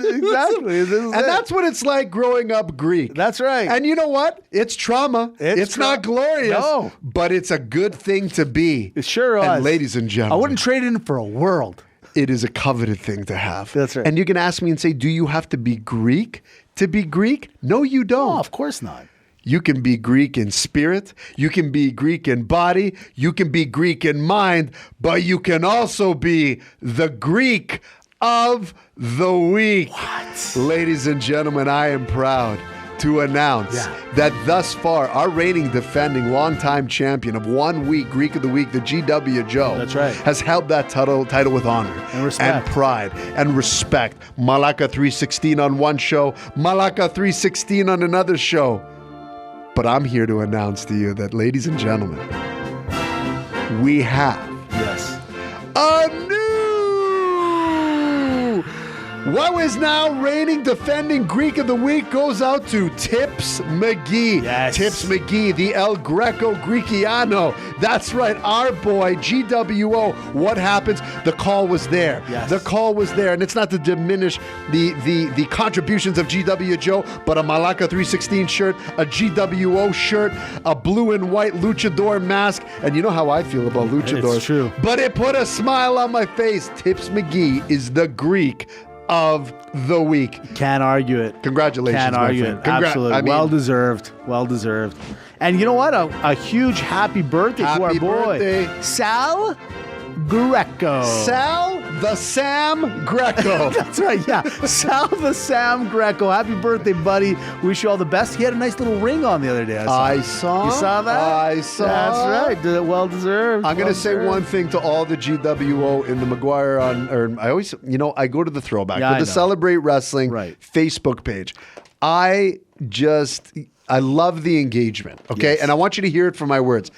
Exactly. And that's what it's like growing up Greek. That's right. And you know what? It's trauma. It's not glorious. No. But it's a good thing to be. It sure is. And ladies and gentlemen, I wouldn't trade it in for a world. It is a coveted thing to have. That's right. And you can ask me and say, do you have to be Greek to be Greek? No, you don't. No, of course not. You can be Greek in spirit. You can be Greek in body. You can be Greek in mind. But you can also be the Greek of the week. What? Ladies and gentlemen, I am proud to announce that thus far, our reigning defending longtime champion of 1 week, Greek of the Week, the GW Joe, That's right. has held that title with honor And respect. and pride and respect. Malaka 316 on one show, Malaka 316 on another show. But I'm here to announce to you that, ladies and gentlemen, we have a new, what is now reigning defending Greek of the Week goes out to Tips McGee. Yes. Tips McGee, the El Greco Greekiano. That's right, our boy, GWO. What happens? The call was there. Yes. The call was there. And it's not to diminish the contributions of GW Joe, but a Malaka 316 shirt, a GWO shirt, a blue and white luchador mask. And you know how I feel about luchadors. It's true. But it put a smile on my face. Tips McGee is the Greek of the week. Can't argue it. Congratulations, Can't my argue friend. it. Absolutely. I mean, well deserved. Well deserved. And you know what? A huge happy birthday to our Happy boy, birthday. Sal Greco. Sal the Sam Greco. That's right, yeah. Sal the Sam Greco. Happy birthday, buddy. Wish you all the best. He had a nice little ring on the other day. I saw. You saw that? I saw. That's right. Well deserved. I'm going to say Well-deserved. one thing to all the GWO in the McGuire I always, I go to the throwback, Yeah, to I the know. Celebrate Wrestling Right. Facebook page. I love the engagement, okay? Yes. And I want you to hear it from my words.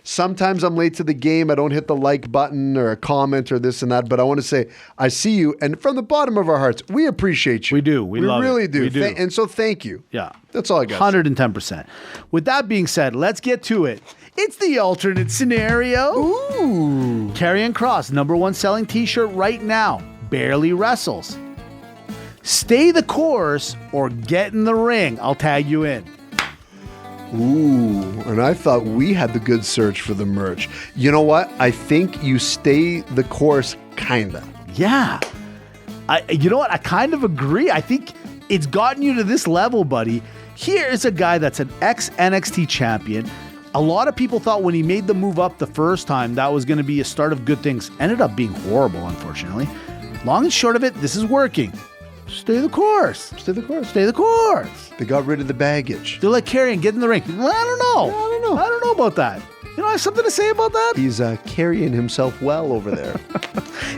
Sometimes I'm late to the game. I don't hit the like button or a comment or this and that, but I want to say I see you, and from the bottom of our hearts, we appreciate you. We do. We love it. really do. We do. And so thank you. Yeah. That's all I got. 110%. With that being said, let's get to it. It's the alternate scenario. Ooh. Karrion Kross, #1 selling t-shirt right now, barely wrestles. Stay the course or get in the ring. I'll tag you in. Ooh, and I thought we had the good search for the merch. You know what? I think you stay the course, kinda. Yeah. You know what? I kind of agree. I think it's gotten you to this level, buddy. Here is a guy that's an ex-NXT champion. A lot of people thought when he made the move up the first time, that was going to be a start of good things. Ended up being horrible, unfortunately. Long and short of it, this is working. Stay the course. Stay the course. Stay the course. They got rid of the baggage. They're like Karrion, get in the ring. Well, I don't know. I don't know. I don't know about that. You know, I have something to say about that. He's carrying himself well over there.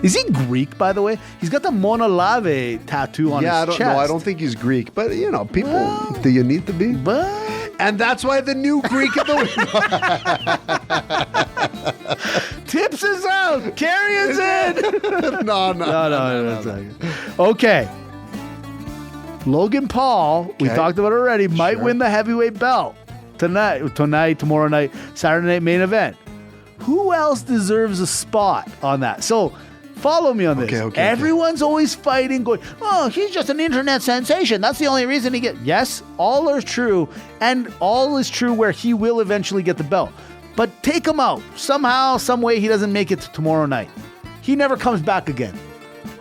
Is he Greek, by the way? He's got the Mona Lave tattoo on his I don't chest. know. I don't think he's Greek, but people, do you need to be? But And that's why the new Greek of the week. Tips is out. Karrion's in. No. No. Okay. Logan Paul, we Okay. talked about it already, might Sure. win the heavyweight belt tonight, tomorrow night, Saturday night main event. Who else deserves a spot on that? So follow me on this. Okay. Everyone's always fighting, going, oh, he's just an internet sensation. That's the only reason he gets. Yes, all are true, and all is true where he will eventually get the belt. But take him out. Somehow, some way, he doesn't make it to tomorrow night. He never comes back again.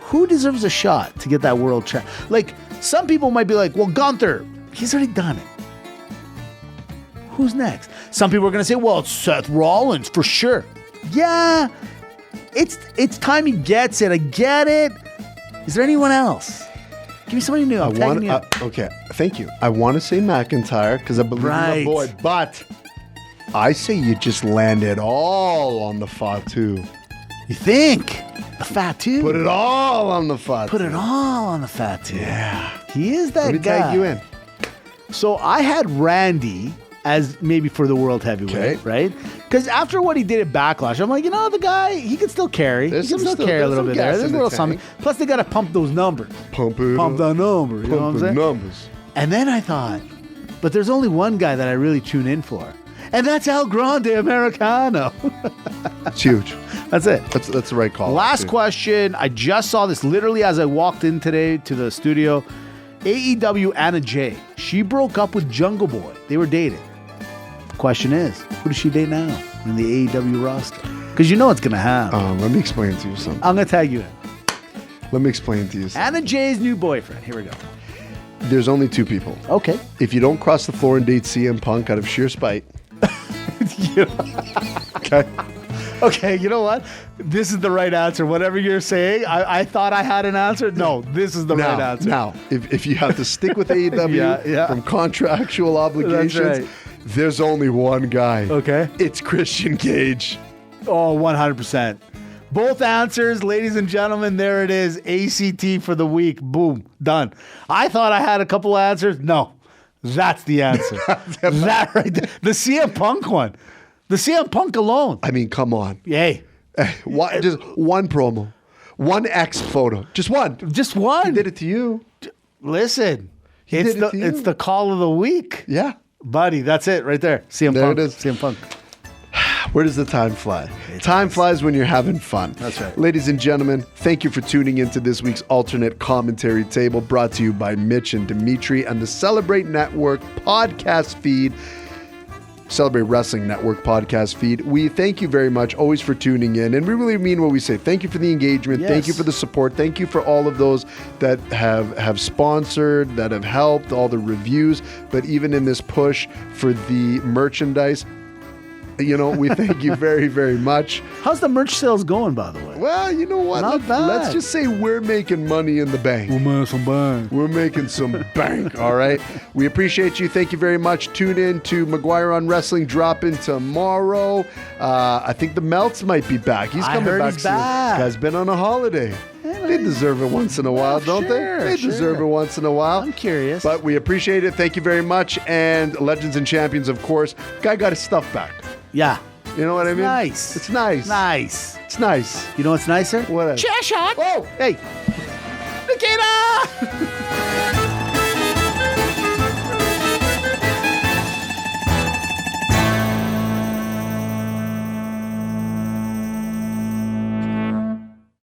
Who deserves a shot to get that world champ? Like, some people might be like, well, Gunther, he's already done it. Who's next? Some people are going to say, well, it's Seth Rollins for sure. Yeah, it's time he gets it. I get it. Is there anyone else? Give me somebody new. I'm tagging you. Okay, thank you. I want to say McIntyre because I believe in Right. my boy, but I say you just land it all on the Fatu. You think? The Fatu? Put it all on the Fatu. Put it all on the Fatu. Yeah. He is that Let me guy. tag you in. So I had Randy as maybe for the world heavyweight, Okay. right? Because after what he did at Backlash, I'm like, the guy, he can still carry. There's he can some still still- carry a there's little some bit there. gas There's a in the little tank. something. Plus, they got to pump those numbers. Pump it Pump up. the number. You know what I'm Pump the saying? numbers. And then I thought, but there's only one guy that I really tune in for. And that's El Grande Americano. It's huge. That's it. That's the right call. Last dude. question. I just saw this literally as I walked in today to the studio. AEW Anna Jay. She broke up with Jungle Boy. They were dating. The question is, who does she date now in the AEW roster? Because you know what's going to happen. Let me explain to you something. I'm going to tag you in. Let me explain to you something. Anna Jay's new boyfriend. Here we go. There's only two people. Okay. If you don't cross the floor and date CM Punk out of sheer spite, okay, Okay, you know what? This is the right answer. Whatever you're saying, I thought I had an answer. No, this is the right answer. Now, if you have to stick with AEW from contractual obligations, right. there's only one guy. Okay. It's Christian Cage. Oh, 100%. Both answers, ladies and gentlemen, there it is. ACT for the week. Boom. Done. I thought I had a couple answers. No. That's the answer. That right there. The CM Punk one. The CM Punk alone. I mean, come on. Yay. Just one promo. One X photo. Just one. Just one. He did it to you. Listen. did it to you. It's the call of the week. Yeah. Buddy, that's it right there. CM There Punk. it is. CM Punk. Where does the time fly? Time flies when you're having fun. That's right. Ladies and gentlemen, thank you for tuning into this week's alternate commentary table brought to you by Mitch and Dimitri and the Celebrate Network podcast feed. Celebrate Wrestling Network podcast feed. We thank you very much always for tuning in, and we really mean what we say. Thank you for the engagement. Yes. Thank you for the support. Thank you for all of those that have sponsored, that have helped, all the reviews, but even in this push for the merchandise, you know, we thank you very, very much. How's the merch sales going, by the way? Well, you know what? Not bad. Let's just say we're making money in the bank. We're making some bank, all right? We appreciate you. Thank you very much. Tune in to McGuire on Wrestling dropping tomorrow. I think the Melts might be back. He's coming back soon. Guy's been on a holiday. They deserve it once in a while, don't they? They deserve it once in a while. I'm curious. But we appreciate it. Thank you very much. And Legends and Champions, of course. Guy got his stuff back. Yeah. You know what I mean? Nice. It's nice. Nice. It's nice. You know what's nicer? What else? Chair shot. Oh! Hey. Nikita!